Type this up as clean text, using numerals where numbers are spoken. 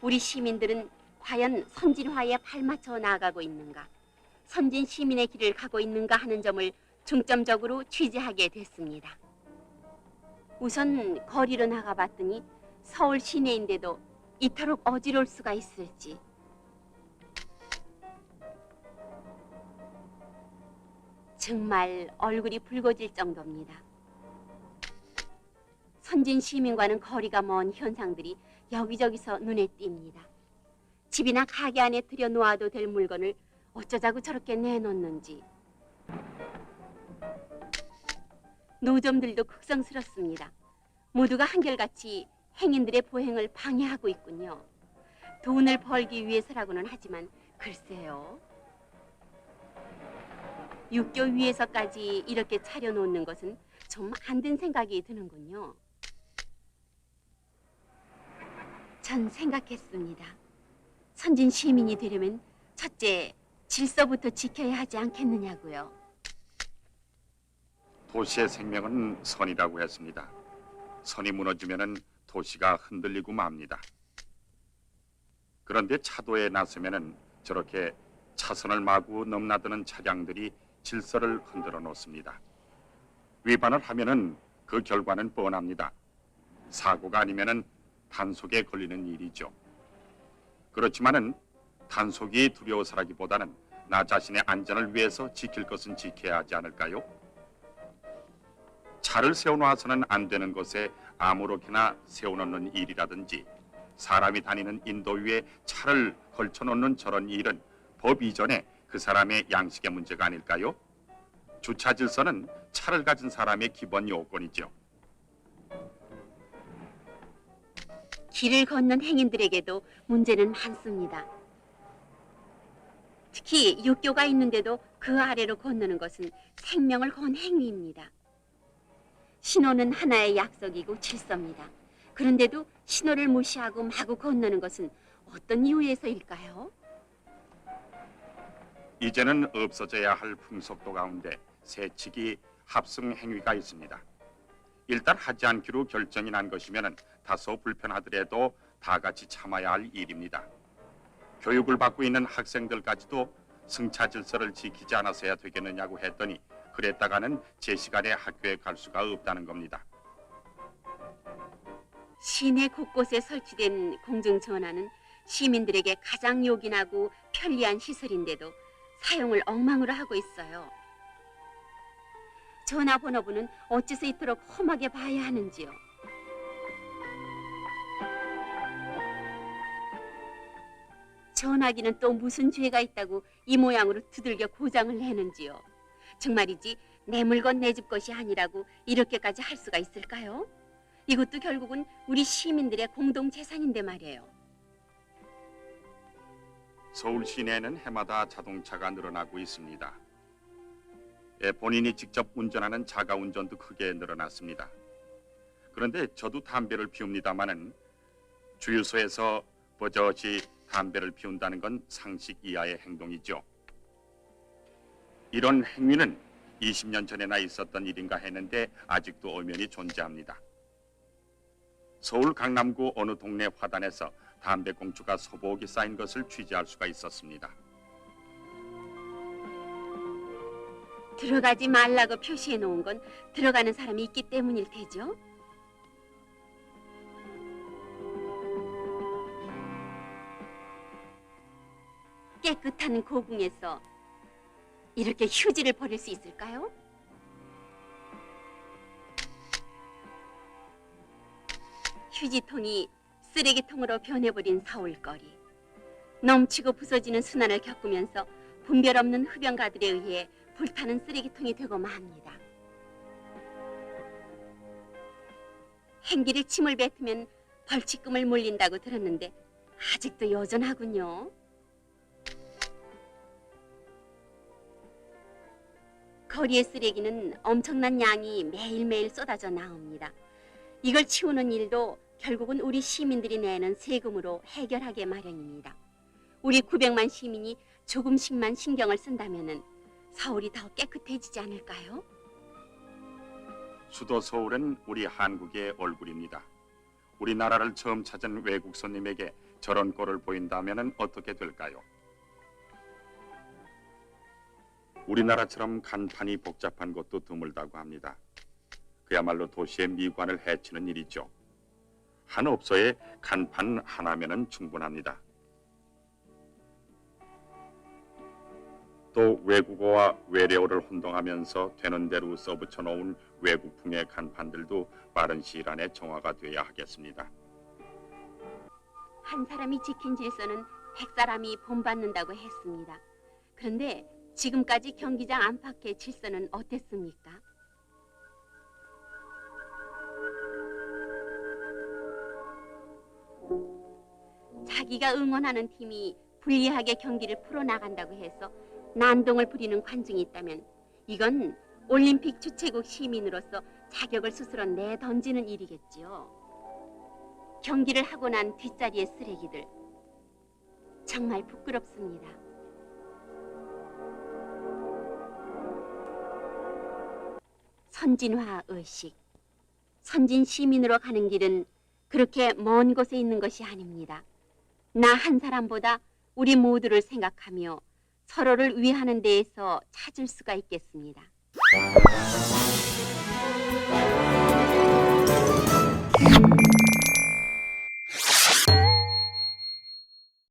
우리 시민들은 과연 선진화에 발맞춰 나아가고 있는가, 선진 시민의 길을 가고 있는가 하는 점을 중점적으로 취재하게 됐습니다. 우선 거리로 나가봤더니 서울 시내인데도 이토록 어지러울 수가 있을지. 정말 얼굴이 붉어질 정도입니다. 선진 시민과는 거리가 먼 현상들이 여기저기서 눈에 띕니다. 집이나 가게 안에 들여놓아도 될 물건을 어쩌자고 저렇게 내놓는지. 노점들도 극성스럽습니다. 모두가 한결같이 행인들의 보행을 방해하고 있군요. 돈을 벌기 위해서라고는 하지만 글쎄요. 육교 위에서까지 이렇게 차려놓는 것은 좀 안 든 생각이 드는군요. 전 생각했습니다. 선진 시민이 되려면 첫째, 질서부터 지켜야 하지 않겠느냐고요. 도시의 생명은 선이라고 했습니다. 선이 무너지면은 도시가 흔들리고 맙니다. 그런데 차도에 나서면은 저렇게 차선을 마구 넘나드는 차량들이 질서를 흔들어 놓습니다. 위반을 하면은 그 결과는 뻔합니다. 사고가 아니면은 단속에 걸리는 일이죠. 그렇지만은 단속이 두려워서라기보다는 나 자신의 안전을 위해서 지킬 것은 지켜야 하지 않을까요? 차를 세워놓아서는 안 되는 곳에 아무렇게나 세워놓는 일이라든지 사람이 다니는 인도 위에 차를 걸쳐놓는 저런 일은 법 이전에 그 사람의 양식의 문제가 아닐까요? 주차 질서는 차를 가진 사람의 기본 요건이죠. 길을 걷는 행인들에게도 문제는 많습니다. 특히 육교가 있는데도 그 아래로 건너는 것은 생명을 건 행위입니다. 신호는 하나의 약속이고 질서입니다. 그런데도 신호를 무시하고 마구 건너는 것은 어떤 이유에서일까요? 이제는 없어져야 할 풍속도 가운데 세치기 합승 행위가 있습니다. 일단 하지 않기로 결정이 난 것이면 다소 불편하더라도 다 같이 참아야 할 일입니다. 교육을 받고 있는 학생들까지도 승차 질서를 지키지 않아서야 되겠느냐고 했더니 그랬다가는 제 시간에 학교에 갈 수가 없다는 겁니다. 시내 곳곳에 설치된 공중전화는 시민들에게 가장 요긴하고 편리한 시설인데도 사용을 엉망으로 하고 있어요. 전화번호부는 어째서 이토록 험하게 봐야 하는지요. 전화기는 또 무슨 죄가 있다고 이 모양으로 두들겨 고장을 내는지요. 정말이지 내 물건 내 집 것이 아니라고 이렇게까지 할 수가 있을까요? 이것도 결국은 우리 시민들의 공동 재산인데 말이에요. 서울 시내에는 해마다 자동차가 늘어나고 있습니다. 본인이 직접 운전하는 자가 운전도 크게 늘어났습니다. 그런데 저도 담배를 피웁니다마는 주유소에서 버젓이 담배를 피운다는 건 상식 이하의 행동이죠. 이런 행위는 20년 전에나 있었던 일인가 했는데 아직도 엄연히 존재합니다. 서울 강남구 어느 동네 화단에서 담배꽁초가 소복이 쌓인 것을 취재할 수가 있었습니다. 들어가지 말라고 표시해 놓은 건 들어가는 사람이 있기 때문일 테죠. 깨끗한 고궁에서 이렇게 휴지를 버릴 수 있을까요? 휴지통이 쓰레기통으로 변해버린 서울거리. 넘치고 부서지는 순환을 겪으면서 분별 없는 흡연가들에 의해 불타는 쓰레기통이 되고 맙니다. 행길에 침을 뱉으면 벌칙금을 물린다고 들었는데 아직도 여전하군요. 거리의 쓰레기는 엄청난 양이 매일매일 쏟아져 나옵니다. 이걸 치우는 일도 결국은 우리 시민들이 내는 세금으로 해결하게 마련입니다. 우리 900만 시민이 조금씩만 신경을 쓴다면은 서울이 더 깨끗해지지 않을까요? 수도 서울은 우리 한국의 얼굴입니다. 우리나라를 처음 찾은 외국 손님에게 저런 꼴을 보인다면 어떻게 될까요? 우리나라처럼 간판이 복잡한 곳도 드물다고 합니다. 그야말로 도시의 미관을 해치는 일이죠. 한 업소에 간판 하나면은 충분합니다. 또 외국어와 외래어를 혼동하면서 되는 대로 써붙여 놓은 외국풍의 간판들도 빠른 시일 안에 정화가 돼야 하겠습니다. 한 사람이 지킨 질서는 100사람이 본받는다고 했습니다. 그런데 지금까지 경기장 안팎의 질서는 어땠습니까? 자기가 응원하는 팀이 불리하게 경기를 풀어나간다고 해서 난동을 부리는 관중이 있다면 이건 올림픽 주최국 시민으로서 자격을 스스로 내던지는 일이겠지요. 경기를 하고 난 뒷자리의 쓰레기들, 정말 부끄럽습니다. 선진화 의식, 선진 시민으로 가는 길은 그렇게 먼 곳에 있는 것이 아닙니다. 나 한 사람보다 우리 모두를 생각하며 서로를 위하는 데에서 찾을 수가 있겠습니다.